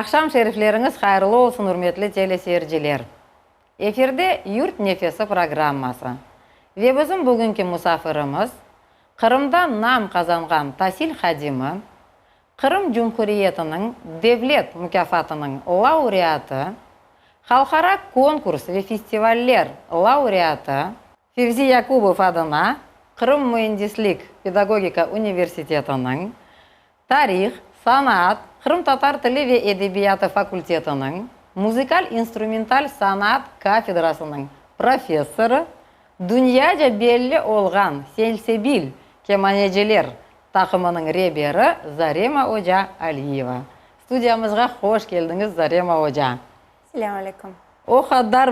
Akşam şerifleriniz hayırlı olsun hürmetli teleseyirciler. Efirde Yurt Nefesi programması. Ve bizim bugünkü musafirimiz Kırım'da nam kazangan tahsil hadimi, Kırım Cumhuriyeti'nin devlet mükafatının laureatı, halkara konkurs ve festivaller laureatı Fevzi Yakubov adına Kırım Mühendislik Pedagogika Üniversiteti'nin Tarih, Sanat, Kırım Tatar Tili ve Edebiyatı Fakülteti'nin Müzikal-instrumental Sanat Kafedrası'nın profesörü, dünyaca belli olgan Selsebil kemaneciler takımının rehberi Zarema Hoca Aliyeva. Stüdyamızga hoş geldiniz Zarema Hoca. Selamünaleyküm. O kadar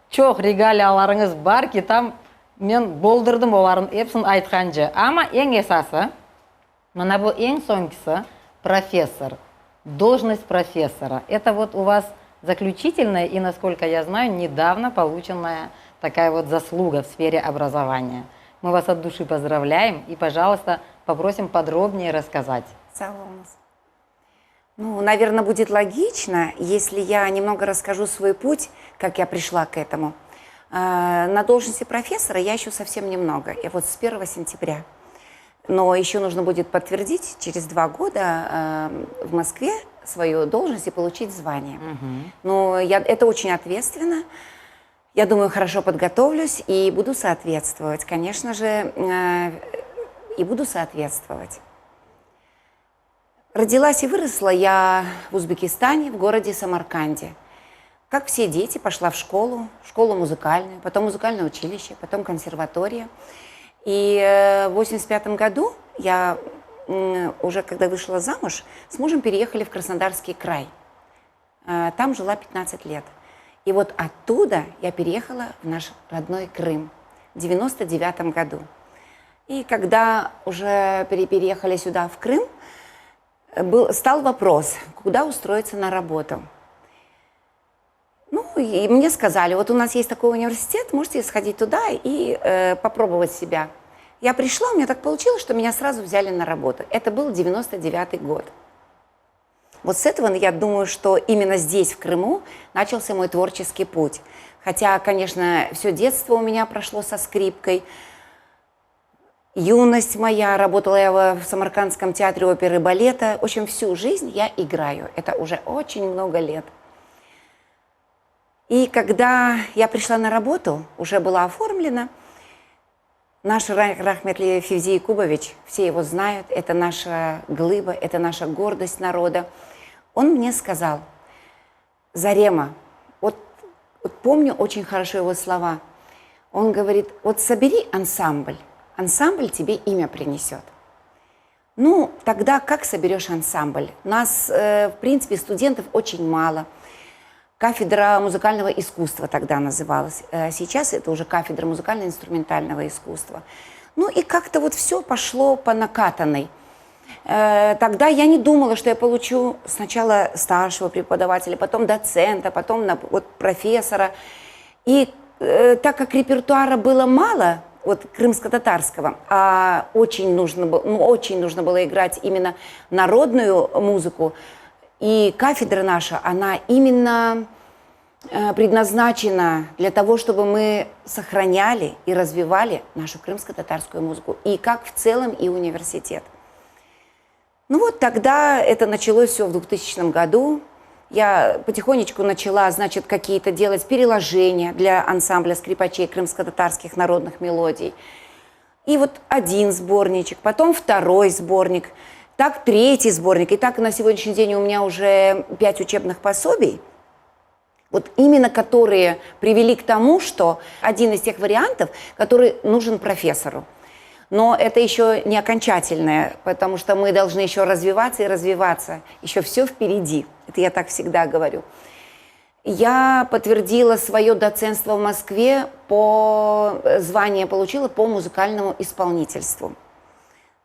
çok regaliyalarınız var ki tam men boldurdum onların hepsini aytkanca. Ama en esası, mana bu en sonkisi профессор, должность профессора. Это вот у вас заключительная и, насколько я знаю, недавно полученная такая вот заслуга в сфере образования. Мы вас от души поздравляем и, пожалуйста, попросим подробнее рассказать. Ну, наверное, будет логично, если я немного расскажу свой путь, как я пришла к этому. На должности профессора я еще совсем немного, я вот с 1 сентября. Но еще нужно будет подтвердить через 2 года в Москве свою должность и получить звание. Но это очень ответственно. Я думаю, хорошо подготовлюсь и буду соответствовать. Конечно же, и буду соответствовать. Родилась и выросла я в Узбекистане, в городе Самарканде. Как все дети, пошла в школу музыкальную, потом музыкальное училище, потом консерватория. И в 1985 году я, уже когда вышла замуж, с мужем переехали в Краснодарский край. Там жила 15 лет. И вот оттуда я переехала в наш родной Крым в 1999 году. И когда уже переехали сюда, в Крым, стал вопрос, куда устроиться на работу. Ну, и мне сказали, вот у нас есть такой университет, можете сходить туда и попробовать себя. Я пришла, у меня так получилось, что меня сразу взяли на работу. Это был 1999 год. Вот с этого, я думаю, что именно здесь, в Крыму, начался мой творческий путь. Хотя, конечно, все детство у меня прошло со скрипкой. Юность моя, работала я в Самаркандском театре оперы и балета. В общем, всю жизнь я играю. Это уже очень много лет. И когда я пришла на работу, уже была оформлена, наш Рахметли Февзи Якубович, все его знают, это наша глыба, это наша гордость народа. Он мне сказал: Зарема, вот помню очень хорошо его слова. Он говорит: вот собери ансамбль, ансамбль тебе имя принесет. Ну, тогда как соберешь ансамбль? Нас, в принципе, студентов очень мало. Кафедра музыкального искусства тогда называлась. Сейчас это уже кафедра музыкально-инструментального искусства. Ну и как-то вот все пошло по накатанной. Тогда я не думала, что я получу сначала старшего преподавателя, потом доцента, потом вот профессора. И так как репертуара было мало, вот крымско-татарского, а очень нужно было играть именно народную музыку, и кафедра наша, она именно предназначена для того, чтобы мы сохраняли и развивали нашу крымско-татарскую музыку, и как в целом и университет. Ну вот тогда это началось все в 2000 году. Я потихонечку начала, значит, какие-то делать переложения для ансамбля скрипачей крымско-татарских народных мелодий. И вот 1 сборничек, потом 2 сборник, так 3 сборник. И так на сегодняшний день у меня уже 5 учебных пособий, вот именно которые привели к тому, что один из тех вариантов, который нужен профессору. Но это еще не окончательное, потому что мы должны еще развиваться и развиваться. Еще все впереди. Это я так всегда говорю. Я подтвердила свое доцентство в Москве, звание получила по музыкальному исполнительству.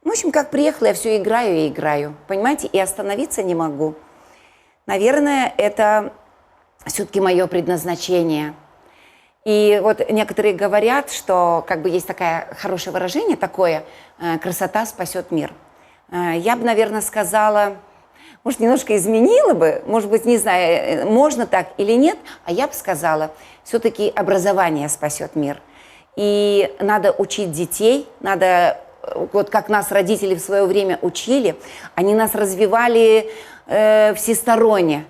В общем, как приехала, я все играю и играю. Понимаете, и остановиться не могу. Наверное, это все-таки мое предназначение. И вот некоторые говорят, что как бы есть такое хорошее выражение такое: красота спасет мир. Я бы, наверное, сказала, может, немножко изменила бы, может быть, не знаю, можно так или нет, а я бы сказала, все-таки образование спасет мир. И надо учить детей, надо, вот как нас родители в свое время учили, они нас развивали всесторонне.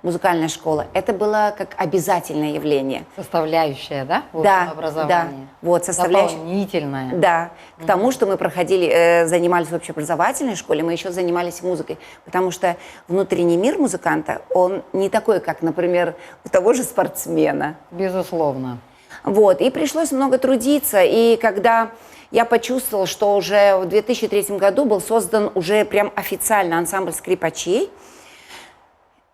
Музыкальная школа, это было как обязательное явление. Составляющая, да? В Да, общем образовании. да, вот составляющая. Дополнительная. Да, к тому, что мы проходили, занимались в общеобразовательной школе, мы еще занимались музыкой, потому что внутренний мир музыканта, он не такой, как, например, у того же спортсмена. Безусловно. Вот, и пришлось много трудиться, и когда я почувствовала, что уже в 2003 году был создан уже прям официально ансамбль скрипачей.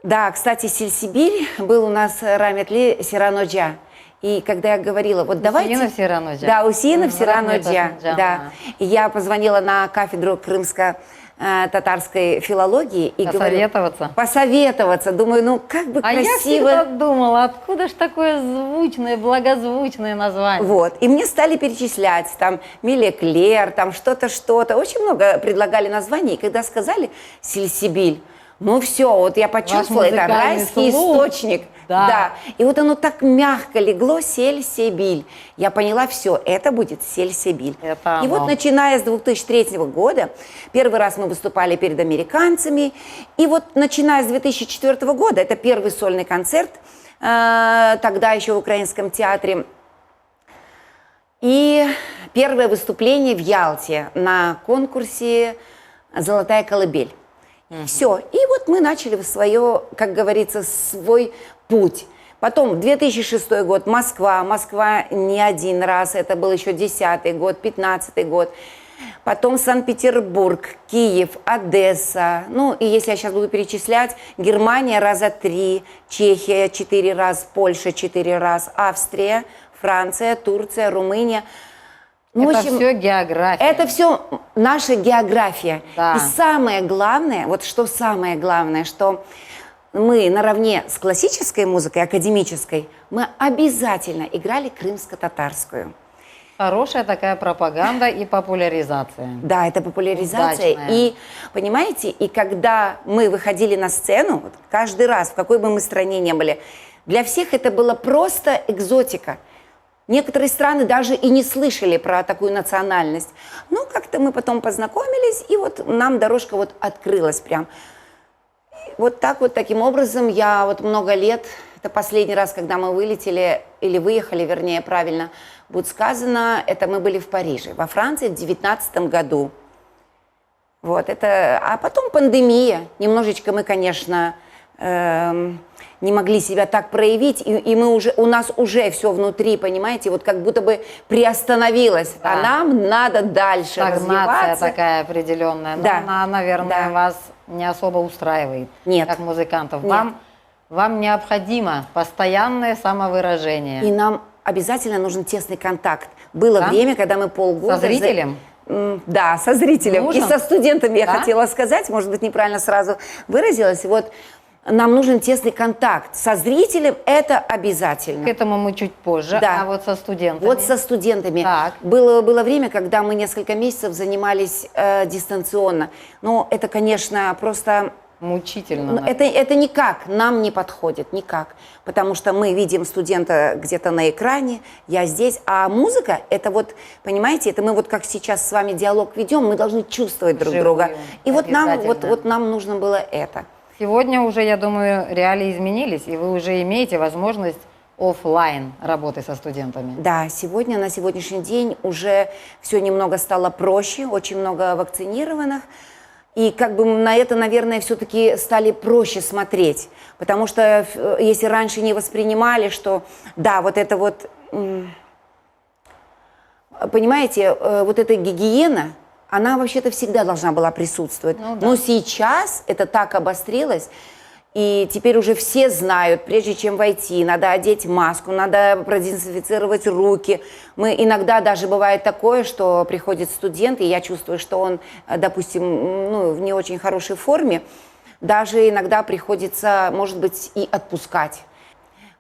Да, кстати, Сильсибиль был у нас Раметли Сираноджа. И когда я говорила, вот давайте... Усиинов Сираноджа. Да, Усиинов Сираноджа, да. да. И я позвонила на кафедру крымско-татарской филологии и Посоветоваться. Посоветоваться. Думаю, ну как бы А я красиво... всегда думала, откуда ж такое звучное, благозвучное название? Вот, и мне стали перечислять, там, Милеклер, там, что-то, что-то. Очень много предлагали названий, и когда сказали Сильсибиль, ну все, вот я почувствовала, это музыкальный райский слух. источник. Да. И вот оно так мягко легло, Сельсибиль. Я поняла, все, это будет Сельсибиль. Это И вот оно. начиная с 2003 года, первый раз мы выступали перед американцами, и вот начиная с 2004 года, это первый сольный концерт, тогда еще в Украинском театре, и первое выступление в Ялте на конкурсе «Золотая колыбель». Все. И вот мы начали свое, как говорится, свой путь. Потом 2006 год, Москва. Москва не один раз, это был еще 10-й год, 15-й год. Потом Санкт-Петербург, Киев, Одесса. Ну, и если я сейчас буду перечислять, Германия раза 3, Чехия 4 раза, Польша 4 раза, Австрия, Франция, Турция, Румыния. Ну, Это в общем, все география. это все наша география. Да. И самое главное, вот что самое главное, что мы наравне с классической музыкой, академической, мы обязательно играли крымско-татарскую. Хорошая такая пропаганда и популяризация. Да, это популяризация. Удачная. И, понимаете, и когда мы выходили на сцену, вот каждый раз, в какой бы мы стране ни были, для всех это было просто экзотика. Некоторые страны даже и не слышали про такую национальность. Ну, как-то мы потом познакомились, и вот нам дорожка вот открылась прям. И вот так вот, таким образом, я вот много лет, это последний раз, когда мы вылетели, или выехали, вернее, правильно будет сказано, это мы были в Париже, во Франции в 2019 году. Вот, это, а потом пандемия. Немножечко мы, конечно, не могли себя так проявить, и мы уже, у нас уже все внутри, понимаете, вот как будто бы приостановилось, Да. а нам надо дальше Стагнация развиваться. такая определенная. Но Да. она, наверное, Да. вас не особо устраивает, Нет. как музыкантов. Нет. Вам необходимо постоянное самовыражение. И нам обязательно нужен тесный контакт. Было Да? время, когда мы полгода... Со зрителем? Да, со зрителем. Нужен? И со студентами, я Да? хотела сказать, может быть, неправильно сразу выразилась. Вот нам нужен тесный контакт. Со зрителем это обязательно. К этому мы чуть позже, Да. а вот со студентами. Вот со студентами. Так. Было время, когда мы несколько месяцев занимались дистанционно. Но это, конечно, просто... Мучительно. Это никак нам не подходит, никак. Потому что мы видим студента где-то на экране, я здесь. А музыка, это вот, понимаете, это мы вот как сейчас с вами диалог ведем, мы должны чувствовать друг Вживую, друга. И вот нам, обязательно. вот нам нужно было это. Сегодня уже, я думаю, реалии изменились, и вы уже имеете возможность оффлайн работы со студентами. Да, на сегодняшний день уже все немного стало проще, очень много вакцинированных. И как бы на это, наверное, все-таки стали проще смотреть. Потому что если раньше не воспринимали, что да, вот это вот, понимаете, вот эта гигиена, она вообще-то всегда должна была присутствовать. Ну да. Но сейчас это так обострилось, и теперь уже все знают, прежде чем войти, надо одеть маску, надо продезинфицировать руки. Мы иногда даже бывает такое, что приходит студент, и я чувствую, что он, допустим, в не очень хорошей форме, даже иногда приходится, может быть, и отпускать.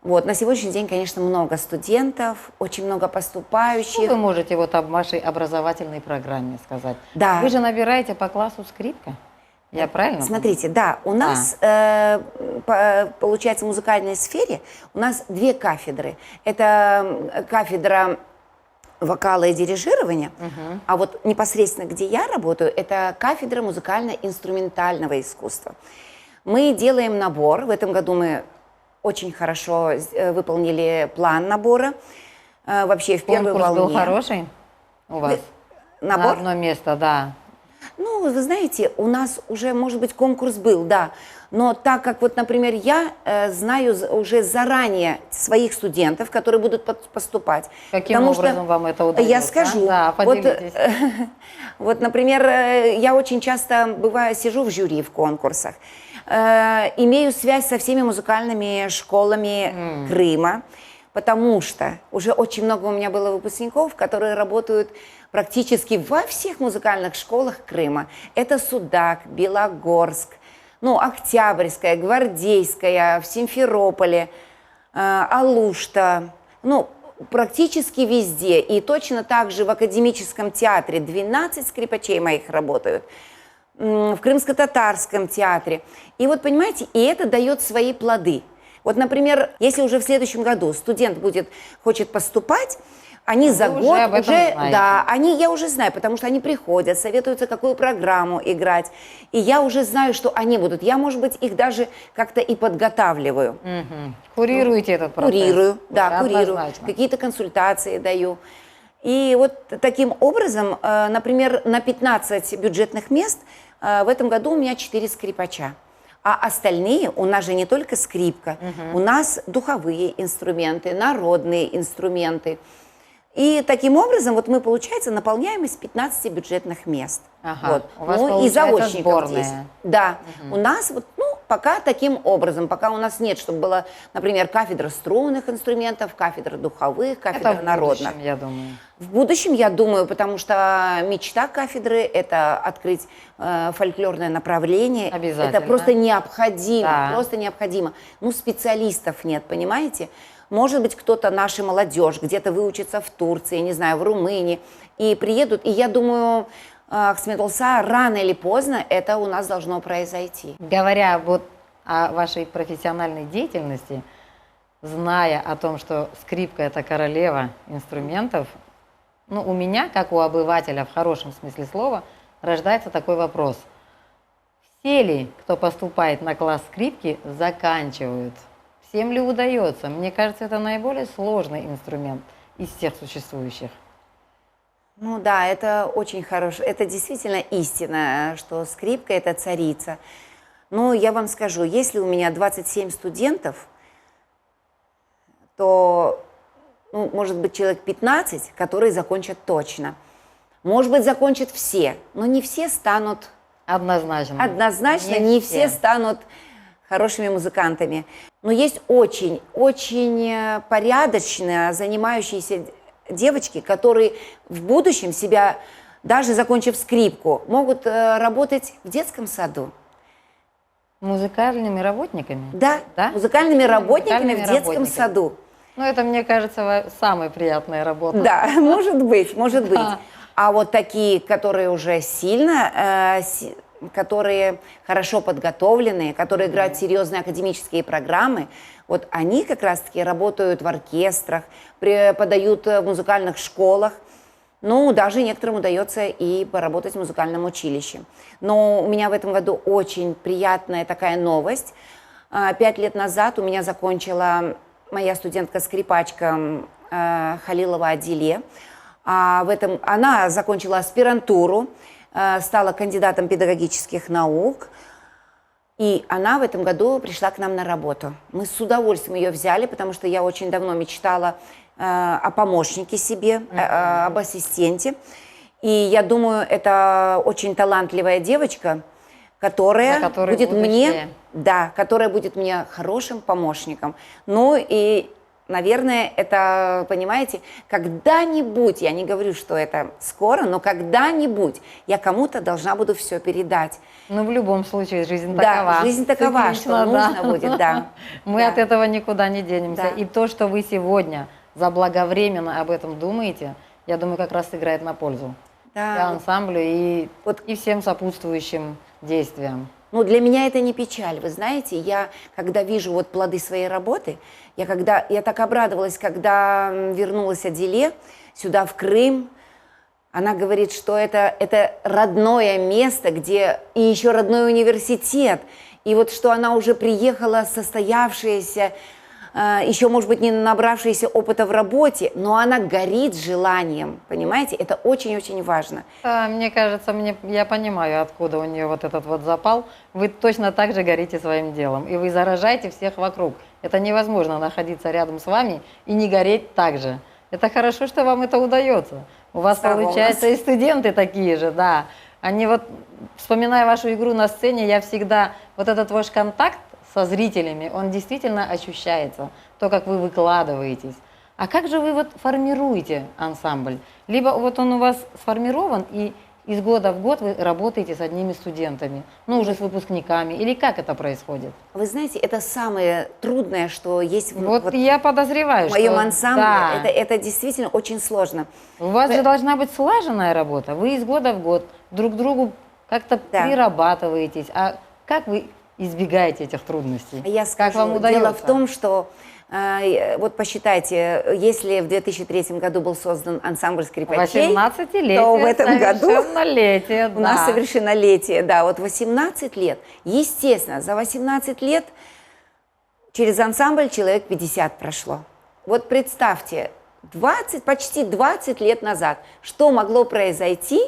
Вот. На сегодняшний день, конечно, много студентов, очень много поступающих. Что вы можете вот об вашей образовательной программе сказать? Да. Вы же набираете по классу скрипка. Я правильно Смотрите, да, у нас, получается, в музыкальной сфере у нас две кафедры. Это кафедра вокала и дирижирования, а вот непосредственно, где я работаю, это кафедра музыкально-инструментального искусства. Мы делаем набор. В этом году мы очень хорошо выполнили план набора. Вообще в первой Конкурс волне. был хороший у вас? Набор? На одно место, да. Ну, вы знаете, у нас уже, может быть, конкурс был, да. Но так как, вот, например, я знаю уже заранее своих студентов, которые будут поступать. Каким образом вам это удается? Я скажу. Да, поделитесь. Вот, например, я очень часто сижу в жюри в конкурсах, имею связь со всеми музыкальными школами Крыма, потому что уже очень много у меня было выпускников, которые работают практически во всех музыкальных школах Крыма. Это Судак, Белогорск, ну, Октябрьская, Гвардейская, в Симферополе, Алушта, ну, практически везде. И точно так же в академическом театре 12 скрипачей моих работают, в Крымско-татарском театре. И вот, понимаете, и это дает свои плоды. Вот, например, если уже в следующем году студент хочет поступать, они за год уже, да, я уже знаю, потому что они приходят, советуются, какую программу играть, и я уже знаю, что они будут. Я, может быть, их даже как-то и подготавливаю. Курируете этот процесс? Курирую, да, курирую. Однозначно. Какие-то консультации даю. И вот таким образом, например, на 15 бюджетных мест в этом году у меня 4 скрипача. А остальные, у нас же не только скрипка, у нас духовые инструменты, народные инструменты. И таким образом вот мы, получается, наполняем из 15 бюджетных мест. Ага, вот. у вас, Ну, и заочников сборная. здесь. Да, у нас вот, ну, пока таким образом, пока у нас нет, чтобы была, например, кафедра струнных инструментов, кафедра духовых, кафедра Это в народных. будущем, я думаю. В будущем, я думаю, потому что мечта кафедры – это открыть фольклорное направление. Обязательно. Это просто необходимо, Да. просто необходимо. Ну, специалистов нет, понимаете? Может быть, кто-то, наша молодежь, где-то выучится в Турции, не знаю, в Румынии, и приедут. И я думаю, Ахмет Олса, рано или поздно это у нас должно произойти. Говоря вот о вашей профессиональной деятельности, зная о том, что скрипка – это королева инструментов, ну, у меня, как у обывателя в хорошем смысле слова, рождается такой вопрос. Все ли, кто поступает на класс скрипки, заканчивают? Всем ли удается? Мне кажется, это наиболее сложный инструмент из всех существующих. Ну да, это очень хорошо. Это действительно истина, что скрипка – это царица. Но я вам скажу, если у меня 27 студентов, то, ну, может быть, человек 15, которые закончат точно. Может быть, закончат все, но не все станут… Однозначно. Однозначно, не все станут хорошими музыкантами. Но есть очень порядочно занимающиеся девочки, которые в будущем себя, даже закончив скрипку, могут работать в детском саду. Музыкальными работниками? Да, Да? музыкальными работниками в детском работниками. саду. Ну, это, мне кажется, самая приятная работа. Да, может быть. А вот такие, которые уже сильно, которые хорошо подготовленные, которые играют серьезные академические программы, вот они как раз-таки работают в оркестрах, преподают в музыкальных школах. Ну, даже некоторым удается и поработать в музыкальном училище. Но у меня в этом году очень приятная такая новость. 5 лет назад у меня закончила моя студентка-скрипачка Халилова Адиле. Она закончила аспирантуру, стала кандидатом педагогических наук. И она в этом году пришла к нам на работу. Мы с удовольствием ее взяли, потому что я очень давно мечтала о помощнике себе, об ассистенте. И я думаю, это очень талантливая девочка, которая будет мне хорошим помощником. Ну и, наверное, это, понимаете, когда-нибудь, я не говорю, что это скоро, но когда-нибудь я кому-то должна буду все передать. Ну, в любом случае, жизнь такова. Да, жизнь такова, Циклично, что нужно будет, да. Мы от этого никуда не денемся. Да. И то, что вы сегодня заблаговременно об этом думаете, я думаю, как раз играет на пользу. Да. И ансамблю, и всем сопутствующим действиям. Ну, для меня это не печаль, вы знаете, я, когда вижу вот плоды своей работы, я так обрадовалась, когда вернулась Адиле сюда, в Крым. Она говорит, что это родное место, где и еще родной университет. И вот что она уже приехала состоявшаяся, еще, может быть, не набравшаяся опыта в работе, но она горит желанием, понимаете? Это очень-очень важно. Да, мне кажется, я понимаю, откуда у нее вот этот вот запал. Вы точно так же горите своим делом, и вы заражаете всех вокруг. Это невозможно находиться рядом с вами и не гореть так же. Это хорошо, что вам это удается. У вас, получается, и студенты такие же, да. Они вот, вспоминая вашу игру на сцене, я всегда, вот этот ваш контакт со зрителями, он действительно ощущается, то, как вы выкладываетесь. А как же вы вот формируете ансамбль? Либо вот он у вас сформирован, и из года в год вы работаете с одними студентами, ну, уже с выпускниками, или как это происходит? Вы знаете, это самое трудное, что есть вот я подозреваю, в моем что, ансамбле. да. Это действительно очень сложно. У вас же должна быть слаженная работа. Вы из года в год друг другу как-то прирабатываетесь. А как вы избегаете этих трудностей? Я скажу, как вам удается? Дело в том, что вот посчитайте, если в 2003 году был создан ансамбль скрипачей, 18-летие, то в этом году у нас совершеннолетие, да, вот 18 лет. Естественно, за 18 лет через ансамбль человек 50 прошло. Вот представьте, почти 20 лет назад, что могло произойти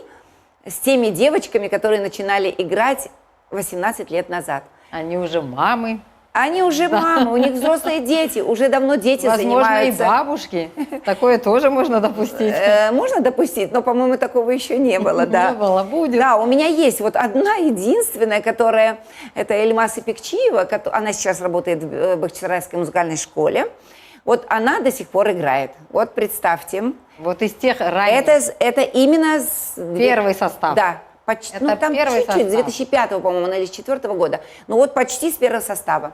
с теми девочками, которые начинали играть 18 лет назад? Они уже мамы. Они уже мамы, у них взрослые дети, уже давно дети занимаются. Возможно, и бабушки. Такое тоже можно допустить. Можно допустить, но, по-моему, такого еще не было, да. Не было, будет. Да, у меня есть вот одна единственная, которая, это Эльмаса Пикчиева, она сейчас работает в Бахчисарайской музыкальной школе. Вот она до сих пор играет. Вот представьте. Вот из тех ранних. Это именно... Первый состав. Да. Почти, ну, там чуть-чуть, с 2005, по-моему, или с 2004 года. Ну, вот почти с первого состава.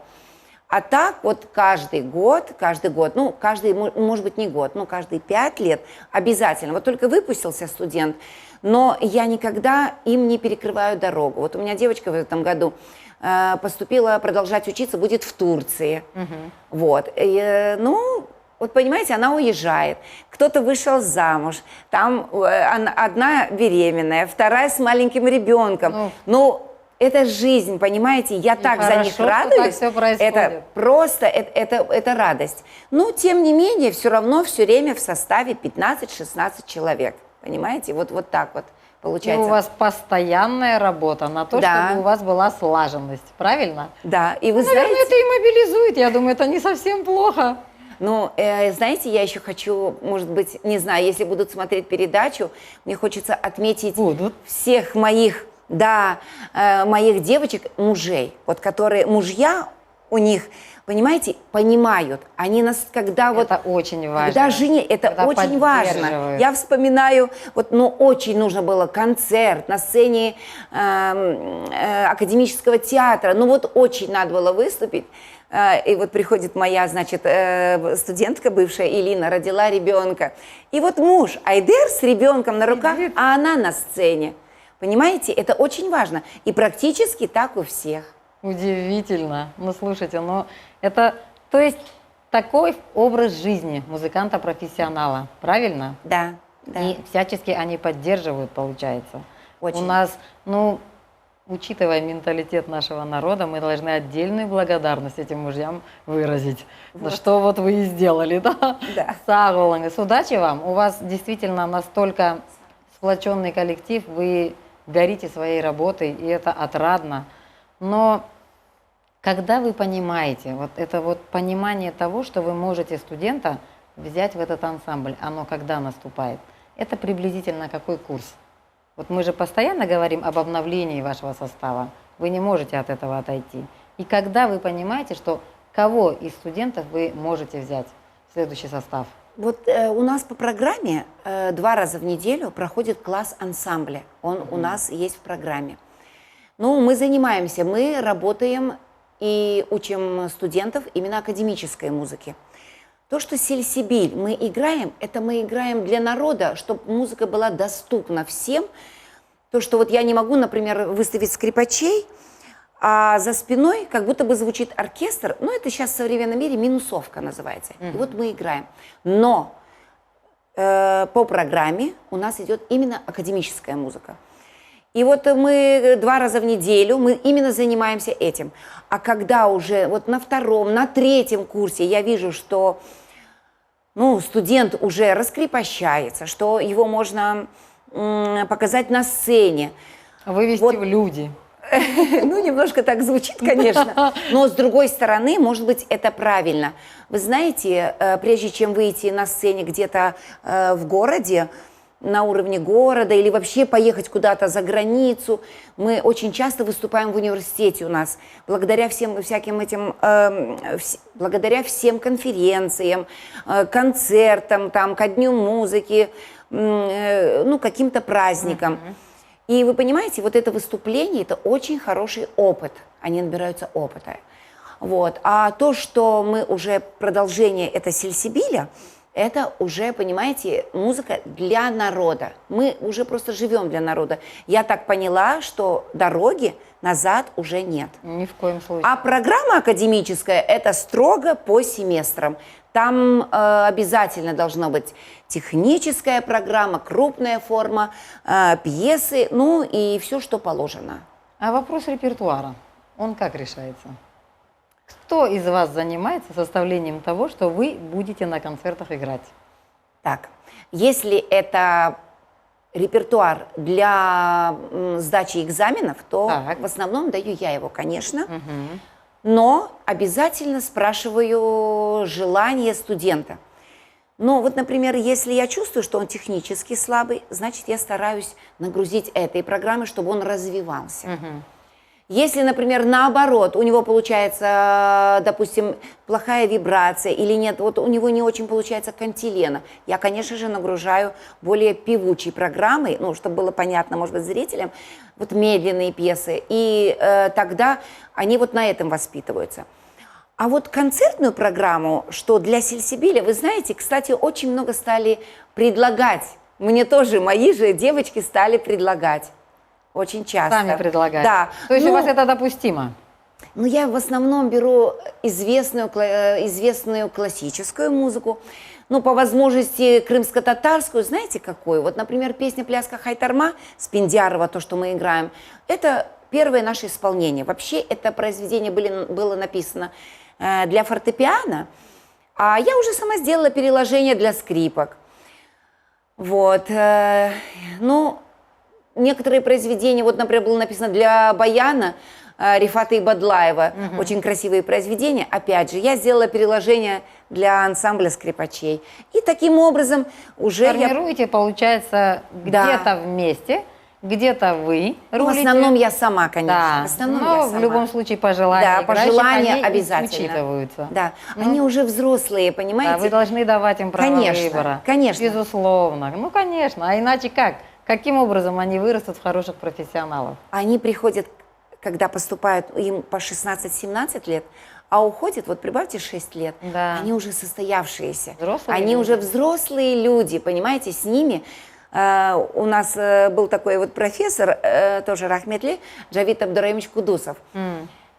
А так вот каждый год, ну, каждый, может быть, не год, но каждые 5 лет обязательно. Вот только выпустился студент, но я никогда им не перекрываю дорогу. Вот у меня девочка в этом году поступила продолжать учиться, будет в Турции. Вот. И, вот понимаете, она уезжает, кто-то вышел замуж, там одна беременная, вторая с маленьким ребенком. Ну, это жизнь, понимаете, я так за них радуюсь. Это просто, это радость. Но, тем не менее, все равно все время в составе 15-16 человек, понимаете, вот так вот получается. И у вас постоянная работа на то, чтобы у вас была слаженность, правильно? Да, и вы наверное, знаете... это и мобилизует, я думаю, это не совсем плохо. Ну, знаете, я еще хочу, может быть, не знаю, если будут смотреть передачу, мне хочется отметить всех моих, моих девочек, мужей, вот которые, мужья у них, понимаете, понимают, они нас, когда вот... Это очень важно. Когда жене, это очень важно. Я вспоминаю, очень нужно было концерт на сцене академического театра, очень надо было выступить. И вот приходит моя, значит, студентка бывшая, Илина, родила ребенка. И вот муж Айдер с ребенком на руках, а она на сцене. Понимаете, это очень важно. И практически так у всех. Удивительно. Ну, слушайте, это, то есть, такой образ жизни музыканта-профессионала, правильно? Да. И всячески они поддерживают, получается. Очень. У нас, учитывая менталитет нашего народа, мы должны отдельную благодарность этим мужьям выразить. Вот. Что вот вы и сделали, да? Да. Сагулангас, удачи вам. У вас действительно настолько сплоченный коллектив, вы горите своей работой, и это отрадно. Но когда вы понимаете, вот это вот понимание того, что вы можете студента взять в этот ансамбль, оно когда наступает? Это приблизительно какой курс? Вот мы же постоянно говорим об обновлении вашего состава. Вы не можете от этого отойти. И когда вы понимаете, что кого из студентов вы можете взять в следующий состав? Вот у нас по программе 2 раза в неделю проходит класс ансамбля. Он у нас есть в программе. Мы занимаемся, мы работаем и учим студентов именно академической музыки. То, что сельсибиль мы играем, это мы играем для народа, чтобы музыка была доступна всем. То, что вот я не могу, например, выставить скрипачей, а за спиной как будто бы звучит оркестр. Ну, это сейчас в современном мире минусовка называется. И вот мы играем. Но по программе у нас идет именно академическая музыка. И вот мы 2 раза в неделю, мы именно занимаемся этим. А когда уже вот на 2-м, на 3-м курсе я вижу, что студент уже раскрепощается, что его можно показать на сцене. Вывести Вот. в люди. Ну, немножко так звучит, конечно, но с другой стороны, может быть, это правильно. Вы знаете, прежде чем выйти на сцене где-то в городе, на уровне города или вообще поехать куда-то за границу, мы очень часто выступаем в университете у нас, благодаря всем всяким этим, благодаря всем конференциям, концертам, там, ко дню музыки, каким-то праздникам. И вы понимаете, вот это выступление, это очень хороший опыт. Они набираются опыта. Вот. А то, что мы уже продолжение, это сельсибиля, это уже, понимаете, музыка для народа. Мы уже просто живем для народа. Я так поняла, что дороги назад уже нет. Ни в коем случае. А программа академическая, это строго по семестрам. Там обязательно должна быть техническая программа, крупная форма, пьесы, ну и все, что положено. А вопрос репертуара, он как решается? Кто из вас занимается составлением того, что вы будете на концертах играть? Так, если это репертуар для сдачи экзаменов, то в основном даю я его, конечно. Но обязательно спрашиваю желание студента. Но вот, например, если я чувствую, что он технически слабый, значит, я стараюсь нагрузить этой программой, чтобы он развивался. Если, например, наоборот, у него получается, допустим, плохая вибрация или нет, вот у него не очень получается кантилена, я, конечно же, нагружаю более певучей программой, ну, чтобы было понятно, может быть, зрителям, вот медленные пьесы, и тогда они вот на этом воспитываются. А вот концертную программу, что для сельсибиля, вы знаете, кстати, очень много стали предлагать. Мне тоже, мои же девочки стали предлагать. Очень часто. Сами предлагать. Да. То есть у вас это допустимо? Ну, я в основном беру известную классическую музыку, ну, по возможности крымско-татарскую, знаете, какую? Вот, например, песня «Пляска Хайтарма» Спендиарова, то, что мы играем, это первое наше исполнение. Вообще, это произведение было написано для фортепиано, а я уже сама сделала переложение для скрипок. Вот. Ну, некоторые произведения, вот, например, было написано для баяна Рифата Ибадлаева, очень красивые произведения. Опять же, я сделала переложение для ансамбля скрипачей. И таким образом уже формируете, получается, где-то вместе, где-то вы рулите. В основном я сама, конечно. Да. В основном но я сама. в любом случае пожелания пожелания они обязательно учитываются. Да, они уже взрослые, понимаете? Да, вы должны давать им право выбора. Конечно. Безусловно. Ну, конечно. А иначе как? Каким образом они вырастут в хороших профессионалов? Они приходят, когда поступают, им по 16-17 лет, а уходят, вот прибавьте 6 лет, они уже состоявшиеся. Взрослые они люди. уже взрослые люди, понимаете, с ними. У нас был такой вот профессор, тоже рахметли, Джавид Абдураимович Кудусов.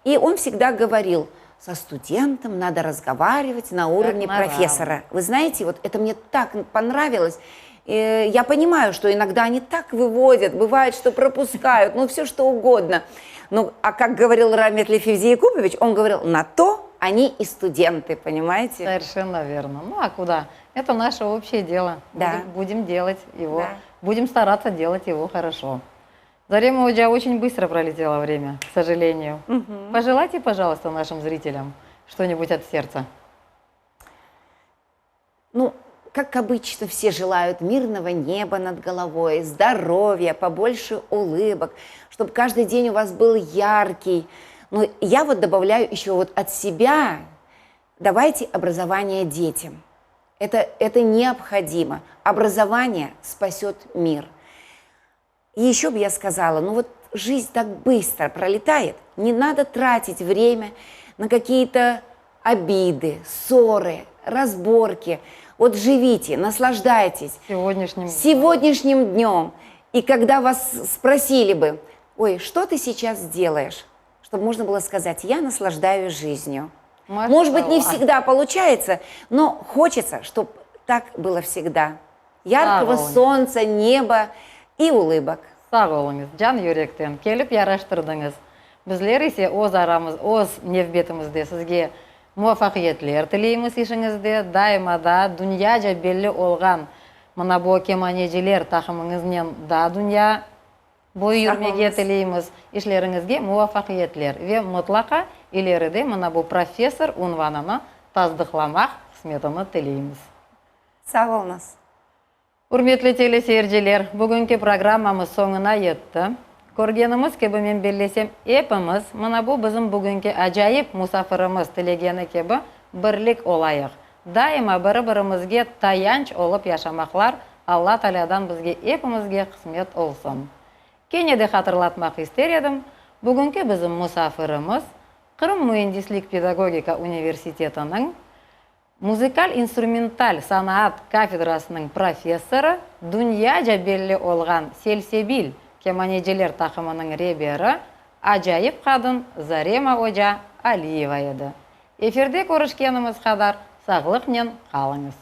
И он всегда говорил, со студентом надо разговаривать на уровне профессора. Вы знаете, вот это мне так понравилось. Я понимаю, что иногда они так выводят, бывает, что пропускают, ну все что угодно. Ну, а как говорил Рахметли Февзи Якупович, он говорил, на то они и студенты, понимаете? Совершенно верно. Ну а куда? Это наше общее дело. Да. Будем делать его, Да. будем стараться делать его хорошо. Зарема Оджа, очень быстро пролетело время, к сожалению. Пожелайте, пожалуйста, нашим зрителям что-нибудь от сердца. Ну, как обычно, все желают мирного неба над головой, здоровья, побольше улыбок, чтобы каждый день у вас был яркий. Но я вот добавляю еще вот от себя, давайте образование детям. Это необходимо. Образование спасет мир. И еще бы я сказала, ну вот жизнь так быстро пролетает, не надо тратить время на какие-то обиды, ссоры, разборки. Вот живите, наслаждайтесь Сегодняшним днем. И когда вас спросили бы, ой, что ты сейчас делаешь, чтобы можно было сказать, я наслаждаюсь жизнью. Может быть, не всегда получается, но хочется, чтобы так было всегда. Яркого солнца, неба и улыбок. Sağ olunuz, can yürekten kelip yaraştırdınız. Bizler ise oz aramız, oz nevbetimizde sizge muvaffaqiyetler tileymiz işinizde. Daima da dünyaca belli olgan mına bu kemaneciler takımınızdan da dünya boyu yürmege tileymiz. İşlerinizge muvaffaqiyetler ve mutlaka ileride mına bu profesör unvanını tazdıklamak kısmetini tileymiz. Sağ olunuz. Урметлі телесерджилер, бүгінгі программамыз соңына етті. Көргеніміз кебі мен белесем епіміз, мұна бұл біздің бүгінгі ажайып мұсафырымыз тілегені кебі бірлік олайық. Дайыма бірі-бірімізге таянч олып яшамақлар Алла Талядан бізге епімізге қысмет олсын. Кене де хатırlatmaq істер едім, бүгінгі біздің мұсафырымыз Қырым Mühendislik Pedagogika Университетінің музыкаль-инструменталь санаат кафедрасының профессоры, дүнияжа белли олған Селсебил кеманежелер тақымының ребері, ажайып қадын Зарема Ожа Алиева еді. Эфирде көрішкеніміз қадар, сағлық мен қалыңыз.